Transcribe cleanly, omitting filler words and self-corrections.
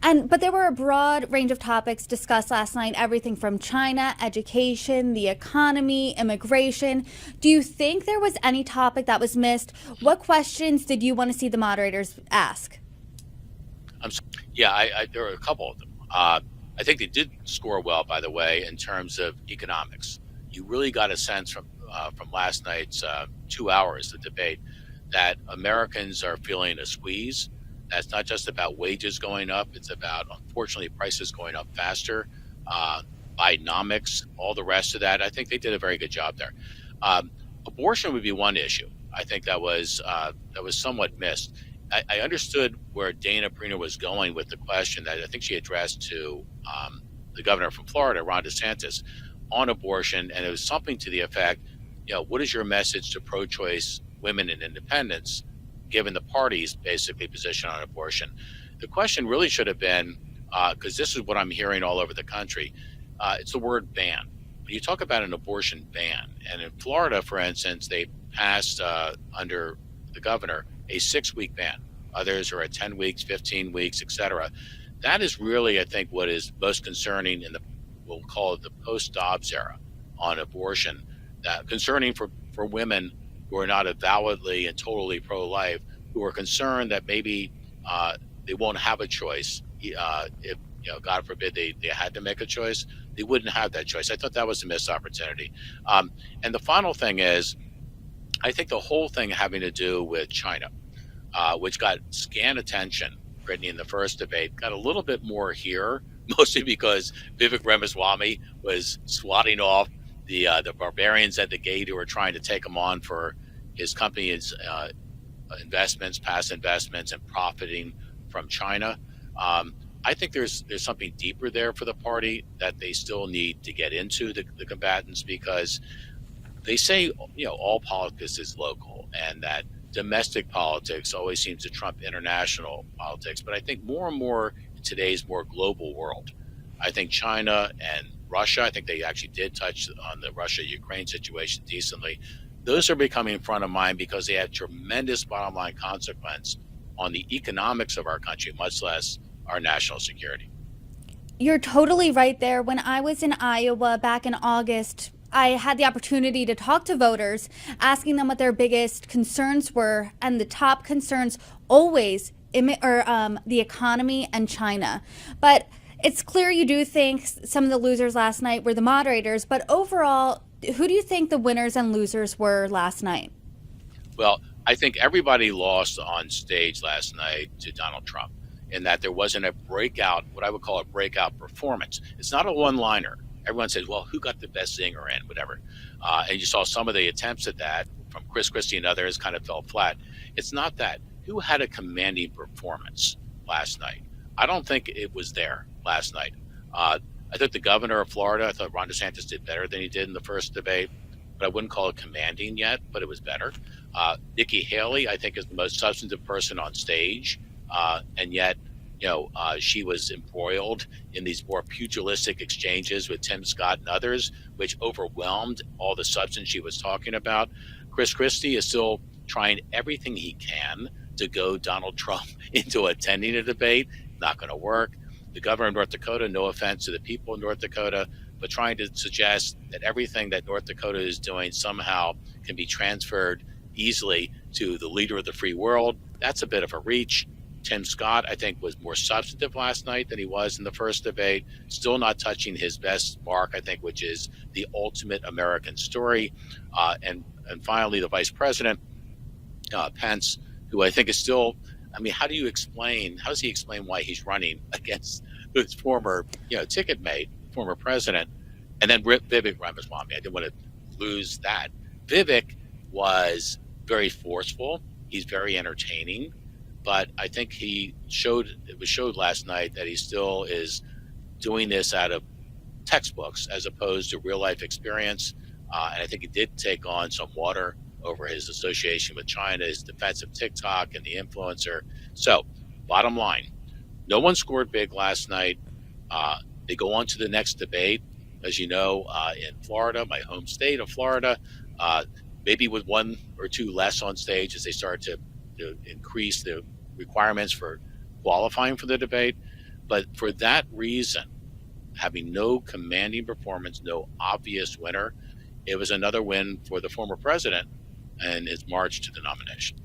But there were a broad range of topics discussed last night, everything from China, education, the economy, immigration. Do you think there was any topic that was missed? What questions did you want to see the moderators ask? Yeah, there were a couple of them. I think they did score well, by the way, in terms of economics. You really got a sense from last night's 2 hours of debate that Americans are feeling a squeeze. That's not just about wages going up; it's about, unfortunately, prices going up faster, Bidenomics, all the rest of that. I think they did a very good job there. Abortion would be one issue. I think that was somewhat missed. I understood where Dana Perino was going with the question that I think she addressed to the governor from Florida, Ron DeSantis, on abortion, and it was something to the effect, what is your message to pro-choice women and independents, given the party's basically position on abortion? The question really should have been, because this is what I'm hearing all over the country, it's the word ban. When you talk about an abortion ban, and in Florida, for instance, they passed under the governor a 6-week ban. Others are at 10 weeks, 15 weeks, et cetera. That is really, I think, what is most concerning in we'll call it the post-Dobbs era on abortion, concerning for women who are not avowedly and totally pro-life, who are concerned that maybe they won't have a choice if, God forbid, they had to make a choice. They wouldn't have that choice. I thought that was a missed opportunity. And the final thing is, I think the whole thing having to do with China, which got scant attention, Brittany, in the first debate, got a little bit more here, mostly because Vivek Ramaswamy was swatting off the barbarians at the gate who were trying to take him on for his company's investments, past investments, and profiting from China. I think there's something deeper there for the party that they still need to get into, the combatants, because they say, all politics is local and that domestic politics always seems to trump international politics. But I think more and more in today's more global world, I think China and Russia, I think they actually did touch on the Russia-Ukraine situation decently. Those are becoming front of mind because they have tremendous bottom line consequence on the economics of our country, much less our national security. You're totally right there. When I was in Iowa back in August, I had the opportunity to talk to voters, asking them what their biggest concerns were, and the top concerns always the economy and China. But it's clear you do think some of the losers last night were the moderators, but overall, who do you think the winners and losers were last night? Well, I think everybody lost on stage last night to Donald Trump, in that there wasn't a breakout, what I would call a breakout performance. It's not a one-liner. Everyone says, well, who got the best zinger in, whatever. And you saw some of the attempts at that from Chris Christie and others kind of fell flat. It's not that. Who had a commanding performance last night? I don't think it was there last night. I thought the governor of Florida, I thought Ron DeSantis did better than he did in the first debate, but I wouldn't call it commanding yet, but it was better. Nikki Haley, I think, is the most substantive person on stage, and yet she was embroiled in these more pugilistic exchanges with Tim Scott and others, which overwhelmed all the substance she was talking about. Chris Christie is still trying everything he can to go Donald Trump into attending a debate. Not going to work. The governor of North Dakota, no offense to the people of North Dakota, but trying to suggest that everything that North Dakota is doing somehow can be transferred easily to the leader of the free world. That's a bit of a reach. Tim Scott, I think, was more substantive last night than he was in the first debate, still not touching his best mark, I think, which is the ultimate American story. And finally, the vice president, Pence, who I think is still, how does he explain why he's running against his former ticket mate, former president, and then Vivek Ramaswamy? I didn't want to lose that. Vivek was very forceful. He's very entertaining. But I think it was showed last night that he still is doing this out of textbooks as opposed to real life experience. And I think he did take on some water over his association with China, his defense of TikTok and the influencer. So bottom line, no one scored big last night. They go on to the next debate, as you know, in Florida, my home state of Florida, maybe with one or two less on stage as they start to increase the requirements for qualifying for the debate. But for that reason, having no commanding performance, no obvious winner, it was another win for the former president and his march to the nomination.